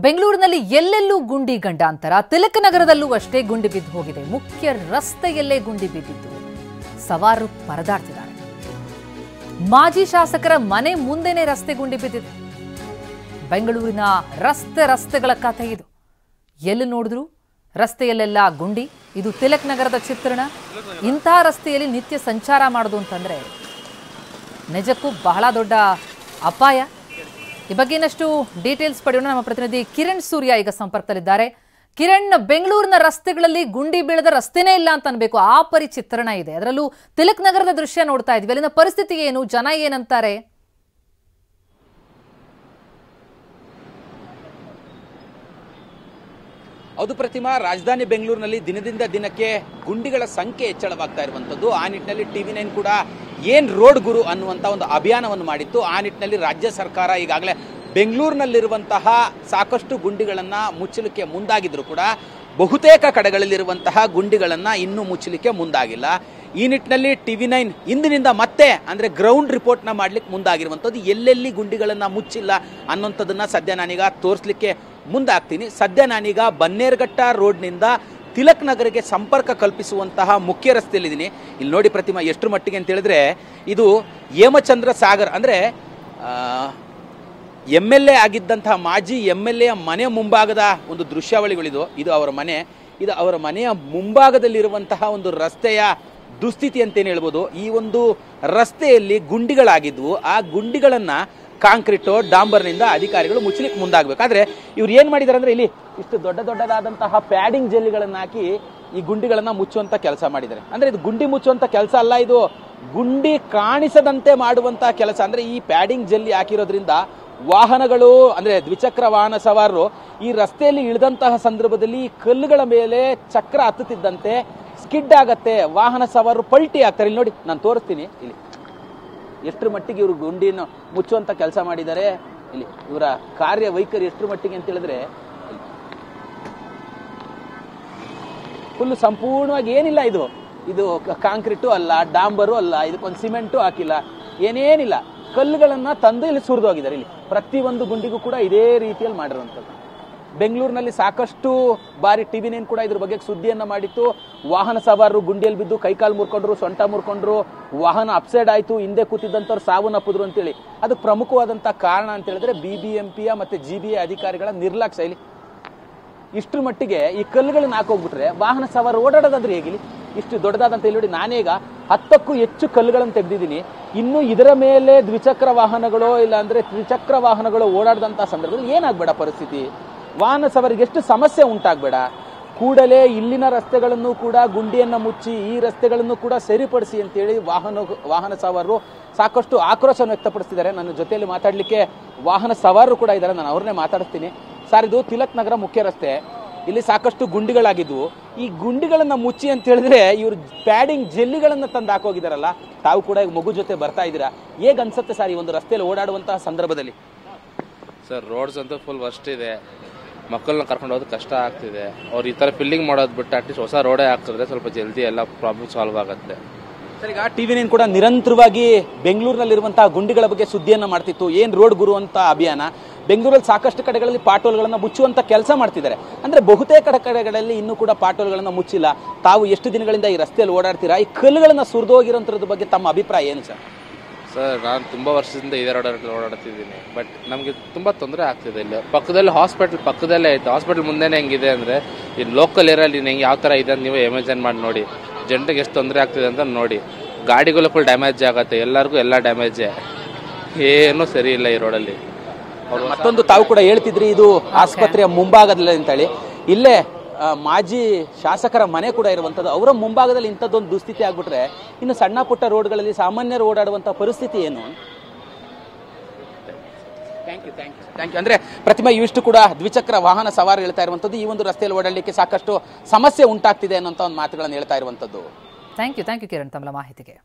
ಬೆಂಗಳೂರಿನಲ್ಲಿ ಎಲ್ಲೆಲ್ಲೂ ಗುಂಡಿ ಗಂಡಾಂತರ, ತಿಲಕ್ ನಗರದಲ್ಲೂ ಅಷ್ಟೇ ಗುಂಡಿ ಬಿದ್ದು ಹೋಗಿದೆ. ಮುಖ್ಯ ರಸ್ತೆಯಲ್ಲೇ ಗುಂಡಿ ಬಿದ್ದಿದ್ದು ಸವಾರರು ಪರದಾಡ್ತಿದ್ದಾರೆ. ಮಾಜಿ ಶಾಸಕರ ಮನೆ ಮುಂದೆನೇ ರಸ್ತೆ ಗುಂಡಿ ಬಿದ್ದಿದೆ. ಬೆಂಗಳೂರಿನ ರಸ್ತೆಗಳ ಕಥೆ ಇದು. ಎಲ್ಲಿ ನೋಡಿದ್ರು ರಸ್ತೆಯಲ್ಲೆಲ್ಲ ಗುಂಡಿ. ಇದು ತಿಲಕ್ ನಗರದ ಚಿತ್ರಣ. ಇಂಥ ರಸ್ತೆಯಲ್ಲಿ ನಿತ್ಯ ಸಂಚಾರ ಮಾಡೋದು ಅಂತಂದ್ರೆ ನಿಜಕ್ಕೂ ಬಹಳ ದೊಡ್ಡ ಅಪಾಯ. ಈ ಬಗ್ಗೆ ಇನ್ನಷ್ಟು ಡೀಟೇಲ್ಸ್ ಪಡೆಯೋಣ. ನಮ್ಮ ಪ್ರತಿನಿಧಿ ಕಿರಣ್ ಸೂರ್ಯ ಈಗ ಸಂಪರ್ಕದಲ್ಲಿದ್ದಾರೆ. ಕಿರಣ್, ಬೆಂಗಳೂರಿನ ರಸ್ತೆಗಳಲ್ಲಿ ಗುಂಡಿ ಬೀಳದ ರಸ್ತೆನೇ ಇಲ್ಲ ಅಂತ ಅನ್ಬೇಕು, ಆ ಪರಿ ಚಿತ್ರಣ ಇದೆ. ಅದರಲ್ಲೂ ತಿಲಕ್ ನಗರದ ದೃಶ್ಯ ನೋಡ್ತಾ ಇದ್ವಿ. ಅಲ್ಲಿನ ಪರಿಸ್ಥಿತಿ ಏನು, ಜನ ಏನಂತಾರೆ? ಹೌದು ಪ್ರತಿಮಾ, ರಾಜಧಾನಿ ಬೆಂಗಳೂರಿನಲ್ಲಿ ದಿನದಿಂದ ದಿನಕ್ಕೆ ಗುಂಡಿಗಳ ಸಂಖ್ಯೆ ಹೆಚ್ಚಳವಾಗ್ತಾ ಇರುವಂತದ್ದು. ಆ ನಿಟ್ಟಿನಲ್ಲಿ TV9 ಕೂಡ ಏನ್ ರೋಡ್ ಗುರು ಅನ್ನುವಂತ ಒಂದು ಅಭಿಯಾನವನ್ನು ಮಾಡಿತ್ತು. ಆ ನಿಟ್ಟಿನಲ್ಲಿ ರಾಜ್ಯ ಸರ್ಕಾರ ಈಗಾಗಲೇ ಬೆಂಗಳೂರಿನಲ್ಲಿರುವಂತಹ ಸಾಕಷ್ಟು ಗುಂಡಿಗಳನ್ನ ಮುಚ್ಚಲಿಕ್ಕೆ ಮುಂದಾಗಿದ್ರು ಕೂಡ ಬಹುತೇಕ ಕಡೆಗಳಲ್ಲಿರುವಂತಹ ಗುಂಡಿಗಳನ್ನ ಇನ್ನೂ ಮುಚ್ಚಲಿಕ್ಕೆ ಮುಂದಾಗಿಲ್ಲ. ಈ ನಿಟ್ಟಿನಲ್ಲಿ TV9 ಇಂದಿನಿಂದ ಮತ್ತೆ ಅಂದ್ರೆ ಗ್ರೌಂಡ್ ರಿಪೋರ್ಟ್ನ ಮಾಡ್ಲಿಕ್ಕೆ ಮುಂದಾಗಿರುವಂಥದ್ದು. ಎಲ್ಲೆಲ್ಲಿ ಗುಂಡಿಗಳನ್ನ ಮುಚ್ಚಿಲ್ಲ ಅನ್ನೋಂಥದ್ದನ್ನ ಸದ್ಯ ನಾನೀಗ ತೋರಿಸ್ಲಿಕ್ಕೆ ಮುಂದಾಗ್ತೀನಿ. ಸದ್ಯ ನಾನೀಗ ಬನ್ನೇರ್ಘಟ್ಟ ರೋಡ್ನಿಂದ ತಿಲಕ್ ನಗರಿಗೆ ಸಂಪರ್ಕ ಕಲ್ಪಿಸುವಂತಹ ಮುಖ್ಯ ರಸ್ತೆಯಲ್ಲಿದ್ದೀನಿ. ಇಲ್ಲಿ ನೋಡಿ ಪ್ರತಿಮಾ, ಎಷ್ಟು ಮಟ್ಟಿಗೆ ಅಂತ ಹೇಳಿದ್ರೆ ಇದು ಹೇಮಚಂದ್ರ ಸಾಗರ್ ಅಂದ್ರೆ MLA ಆಗಿದ್ದಂತಹ ಮಾಜಿ MLA ಮನೆ ಮುಂಭಾಗದ ಒಂದು ದೃಶ್ಯಾವಳಿಗಳಿದು. ಇದು ಅವರ ಮನೆ. ಇದು ಅವರ ಮನೆಯ ಮುಂಭಾಗದಲ್ಲಿರುವಂತಹ ಒಂದು ರಸ್ತೆಯ ದುಸ್ಥಿತಿ ಅಂತೇನು ಹೇಳ್ಬೋದು. ಈ ಒಂದು ರಸ್ತೆಯಲ್ಲಿ ಗುಂಡಿಗಳಾಗಿದ್ವು. ಆ ಗುಂಡಿಗಳನ್ನ ಕಾಂಕ್ರೀಟು ಡಾಂಬರ್ನಿಂದ ಅಧಿಕಾರಿಗಳು ಮುಚ್ಚಲಿಕ್ಕೆ ಮುಂದಾಗಬೇಕಾದ್ರೆ ಇವ್ರು ಏನ್ ಮಾಡಿದಾರೆ ಅಂದ್ರೆ ಇಲ್ಲಿ ಇಷ್ಟು ದೊಡ್ಡದಾದಂತಹ ಪ್ಯಾಡಿಂಗ್ ಜೆಲ್ಲಿಗಳನ್ನ ಹಾಕಿ ಈ ಗುಂಡಿಗಳನ್ನ ಮುಚ್ಚುವಂತ ಕೆಲಸ ಮಾಡಿದ್ದಾರೆ. ಅಂದ್ರೆ ಇದು ಗುಂಡಿ ಮುಚ್ಚುವಂತ ಕೆಲಸ ಅಲ್ಲ, ಇದು ಗುಂಡಿ ಕಾಣಿಸದಂತೆ ಮಾಡುವಂತಹ ಕೆಲಸ. ಅಂದ್ರೆ ಈ ಪ್ಯಾಡಿಂಗ್ ಜೆಲ್ಲಿ ಹಾಕಿರೋದ್ರಿಂದ ವಾಹನಗಳು ಅಂದ್ರೆ ದ್ವಿಚಕ್ರ ವಾಹನ ಸವಾರರು ಈ ರಸ್ತೆಯಲ್ಲಿ ಇಳಿದಂತಹ ಸಂದರ್ಭದಲ್ಲಿ ಕಲ್ಲುಗಳ ಮೇಲೆ ಚಕ್ರ ಹತ್ತುತ್ತಿದ್ದಂತೆ ಸ್ಕಿಡ್ ಆಗತ್ತೆ, ವಾಹನ ಸವಾರರು ಪಲ್ಟಿ ಆಗ್ತಾರೆ. ಇಲ್ಲಿ ನೋಡಿ, ನಾನು ತೋರಿಸ್ತೀನಿ ಇಲ್ಲಿ ಎಷ್ಟರ ಮಟ್ಟಿಗೆ ಇವರು ಗುಂಡಿಯನ್ನು ಮುಚ್ಚುವಂತ ಕೆಲಸ ಮಾಡಿದ್ದಾರೆ. ಇಲ್ಲಿ ಇವರ ಕಾರ್ಯ ವೈಖರಿ ಎಷ್ಟರ ಮಟ್ಟಿಗೆ ಅಂತ ಹೇಳಿದ್ರೆ ಫುಲ್ ಸಂಪೂರ್ಣವಾಗಿ ಏನಿಲ್ಲ, ಇದು ಕಾಂಕ್ರೀಟು ಅಲ್ಲ, ಡಾಂಬರು ಅಲ್ಲ, ಇದಕ್ಕೊಂದು ಸಿಮೆಂಟು ಹಾಕಿಲ್ಲ, ಏನೇನಿಲ್ಲ, ಕಲ್ಲುಗಳನ್ನ ತಂದು ಇಲ್ಲಿ ಸುರಿದೋಗಿದ್ದಾರೆ. ಇಲ್ಲಿ ಪ್ರತಿಯೊಂದು ಗುಂಡಿಗೂ ಕೂಡ ಇದೇ ರೀತಿಯಲ್ಲಿ ಮಾಡಿರುವಂಥದ್ದು. ಬೆಂಗಳೂರಿನಲ್ಲಿ ಸಾಕಷ್ಟು ಬಾರಿ TV9 ಕೂಡ ಇದ್ರ ಬಗ್ಗೆ ಸುದ್ದಿಯನ್ನ ಮಾಡಿತ್ತು. ವಾಹನ ಸವಾರರು ಗುಂಡಿಯಲ್ಲಿ ಬಿದ್ದು ಕೈಕಾಲು ಮುರ್ಕೊಂಡ್ರು, ಸೊಂಟ ಮುರ್ಕೊಂಡ್ರು, ವಾಹನ ಅಪ್ಸೈಡ್ ಆಯ್ತು, ಹಿಂದೆ ಕೂತಿದ್ದಂಥವ್ರು ಸಾವನ್ನಪ್ಪಿದ್ರು ಅಂತೇಳಿ. ಅದಕ್ಕೆ ಪ್ರಮುಖವಾದಂತಹ ಕಾರಣ ಅಂತ ಹೇಳಿದ್ರೆ BBMPಯ ಮತ್ತೆ GBA ಅಧಿಕಾರಿಗಳ ನಿರ್ಲಕ್ಷ್ಯ. ಇಲ್ಲಿ ಇಷ್ಟರ ಮಟ್ಟಿಗೆ ಈ ಕಲ್ಲುಗಳನ್ನ ಹಾಕೋಗ್ಬಿಟ್ರೆ ವಾಹನ ಸವಾರ ಓಡಾಡೋದಾದ್ರೆ ಹೇಗಿಲಿ? ಇಷ್ಟು ದೊಡ್ಡದಾದಂತ ಇಲ್ಲಿ ನೋಡಿ, ನಾನೀಗ 10ಕ್ಕೂ ಹೆಚ್ಚು ಕಲ್ಲುಗಳನ್ನು ತೆಗೆದಿದ್ದೀನಿ. ಇನ್ನು ಇದರ ಮೇಲೆ ದ್ವಿಚಕ್ರ ವಾಹನಗಳು ಇಲ್ಲ ಅಂದ್ರೆ ತ್ರಿಚಕ್ರ ವಾಹನಗಳು ಓಡಾಡದಂತಹ ಸಂದರ್ಭದಲ್ಲಿ ಏನಾಗ್ಬೇಡ ಪರಿಸ್ಥಿತಿ, ವಾಹನ ಸವಾರಿಗೆ ಎಷ್ಟು ಸಮಸ್ಯೆ ಉಂಟಾಗಬೇಡ. ಕೂಡಲೇ ಇಲ್ಲಿನ ರಸ್ತೆಗಳನ್ನು ಕೂಡ ಗುಂಡಿಯನ್ನ ಮುಚ್ಚಿ ಈ ರಸ್ತೆಗಳನ್ನು ಕೂಡ ಸರಿಪಡಿಸಿ ಅಂತೇಳಿ ವಾಹನ ಸವಾರರು ಸಾಕಷ್ಟು ಆಕ್ರೋಶವನ್ನು ವ್ಯಕ್ತಪಡಿಸ್ತಿದ್ದಾರೆ. ನನ್ನ ಜೊತೆಯಲ್ಲಿ ಮಾತಾಡ್ಲಿಕ್ಕೆ ವಾಹನ ಸವಾರರು ಕೂಡ ಇದ್ದಾರೆ, ನಾನು ಅವ್ರನ್ನೇ ಮಾತಾಡಿಸ್ತೀನಿ. ಸರ್, ಇದು ತಿಲಕ್ ನಗರ ಮುಖ್ಯ ರಸ್ತೆ. ಇಲ್ಲಿ ಸಾಕಷ್ಟು ಗುಂಡಿಗಳಾಗಿದ್ವು. ಈ ಗುಂಡಿಗಳನ್ನ ಮುಚ್ಚಿ ಅಂತ ಹೇಳಿದ್ರೆ ಇವರು ಪ್ಯಾಡಿಂಗ್ ಜೆಲ್ಲಿಗಳನ್ನ ತಂದು ಹಾಕೋಗಿದಾರಲ್ಲ. ತಾವು ಕೂಡ ಈಗ ಮಗು ಜೊತೆ ಬರ್ತಾ ಇದ್ದೀರಾ, ಹೇಗ್ ಅನ್ಸುತ್ತೆ ಸರ್ ಈ ಒಂದು ರಸ್ತೆಯಲ್ಲಿ ಓಡಾಡುವಂತಹ ಸಂದರ್ಭದಲ್ಲಿ? ಸರ್, ರೋಡ್ಸ್ ಅಂತೂ ಫುಲ್ ವರ್ಸ್ಟ್ ಇದೆ. ಮಕ್ಕಳನ್ನ ಕರ್ಕೊಂಡು ಹೋಗೋದು ಕಷ್ಟ ಆಗ್ತಿದೆ. ಅವ್ರು ಈ ಥರ ಫಿಲ್ಲಿಂಗ್ ಮಾಡೋದು ಬಿಟ್ಟು ಅಟ್ಲೀಸ್ಟ್ ಹೊಸ ರೋಡೇ ಹಾಕಿದ್ರೆ ಸ್ವಲ್ಪ ಜಲ್ದಿ ಎಲ್ಲ ಪ್ರಾಬ್ಲಮ್ ಸಾಲ್ವ್ ಆಗುತ್ತೆ. ಸರ್, ಈಗ TV9 ಕೂಡ ನಿರಂತರವಾಗಿ ಬೆಂಗಳೂರಿನಲ್ಲಿರುವಂತಹ ಗುಂಡಿಗಳ ಬಗ್ಗೆ ಸುದ್ದಿಯನ್ನ ಮಾಡ್ತಿತ್ತು. ಏನ್ ರೋಡ್ ಗುರು ಅಂತ ಅಭಿಯಾನ. ಬೆಂಗಳೂರಲ್ಲಿ ಸಾಕಷ್ಟು ಕಡೆಗಳಲ್ಲಿ ಪಾಟೋಲ್ಗಳನ್ನ ಮುಚ್ಚುವಂತ ಕೆಲಸ ಮಾಡ್ತಿದ್ದಾರೆ. ಅಂದ್ರೆ ಬಹುತೇಕ ಕಡೆಗಳಲ್ಲಿ ಇನ್ನೂ ಕೂಡ ಪಾಟೋಲ್ಗಳನ್ನ ಮುಚ್ಚಿಲ್ಲ. ತಾವು ಎಷ್ಟು ದಿನಗಳಿಂದ ಈ ರಸ್ತೆಯಲ್ಲಿ ಓಡಾಡ್ತೀರಾ, ಈ ಕಲ್ಲುಗಳನ್ನ ಸುರಿದೋಗಿರೋಂಥದ್ರ ಬಗ್ಗೆ ತಮ್ಮ ಅಭಿಪ್ರಾಯ ಏನು ಸರ್? ಸರ್, ನಾನು ತುಂಬ ವರ್ಷದಿಂದ ಇದೇ ರೋಡಲ್ಲಿ ಓಡಾಡ್ತಿದ್ದೀನಿ. ಬಟ್ ನಮಗೆ ತುಂಬ ತೊಂದರೆ ಆಗ್ತಿದೆ. ಇಲ್ಲಿ ಪಕ್ಕದಲ್ಲಿ ಹಾಸ್ಪಿಟಲ್ ಪಕ್ಕದಲ್ಲೇ ಐತೆ. ಹಾಸ್ಪಿಟಲ್ ಮುಂದೆನೇ ಹೆಂಗಿದೆ ಅಂದರೆ ಈ ಲೋಕಲ್ ಏರಿಯಲ್ಲಿ ಹೆಂಗೆ ಯಾವ ಥರ ಇದೆ ಅಂತ ನೀವು ಇಮ್ಯಾಜಿನ್ ಮಾಡಿ ನೋಡಿ. ಜನರಿಗೆ ಎಷ್ಟು ತೊಂದರೆ ಆಗ್ತಿದೆ ಅಂತ ನೋಡಿ. ಗಾಡಿಗಳು ಫುಲ್ ಡ್ಯಾಮೇಜ್ ಆಗುತ್ತೆ, ಎಲ್ಲರಿಗೂ ಎಲ್ಲ ಡ್ಯಾಮೇಜೇ, ಏನೂ ಸರಿ ಇಲ್ಲ ಈ ರೋಡಲ್ಲಿ. ಮತ್ತೊಂದು ತಾವು ಕೂಡ ಹೇಳ್ತಿದ್ರಿ ಇದು ಆಸ್ಪತ್ರೆಯ ಮುಂಭಾಗದಲ್ಲಿ ಅಂತೇಳಿ. ಇಲ್ಲೇ ಮಾಜಿ ಶಾಸಕರ ಮನೆ ಕೂಡ ಇರುವಂತದ್ದು. ಅವರ ಮುಂಭಾಗದಲ್ಲಿ ಇಂಥದ್ದೊಂದು ದುಸ್ಥಿತಿ ಆಗ್ಬಿಟ್ರೆ ಇನ್ನು ಸಣ್ಣ ಪುಟ್ಟ ರೋಡ್ಗಳಲ್ಲಿ ಸಾಮಾನ್ಯರು ಓಡಾಡುವಂತಹ ಪರಿಸ್ಥಿತಿ ಏನು? Thank you. ಅಂದ್ರೆ ಪ್ರತಿಮಾ, ಇವಿಷ್ಟು ಕೂಡ ದ್ವಿಚಕ್ರ ವಾಹನ ಸವಾರ ಹೇಳ್ತಾ ಇರುವಂತದ್ದು. ಈ ಒಂದು ರಸ್ತೆಯಲ್ಲಿ ಓಡಾಡಲಿಕ್ಕೆ ಸಾಕಷ್ಟು ಸಮಸ್ಯೆ ಉಂಟಾಗ್ತಿದೆ ಅನ್ನೋಂಥ ಒಂದು ಮಾತುಗಳನ್ನು ಹೇಳ್ತಾ ಇರುವಂತದ್ದು. ಥ್ಯಾಂಕ್ ಯು ಕಿರಣ್ ತಮ್ಮ ಮಾಹಿತಿಗೆ.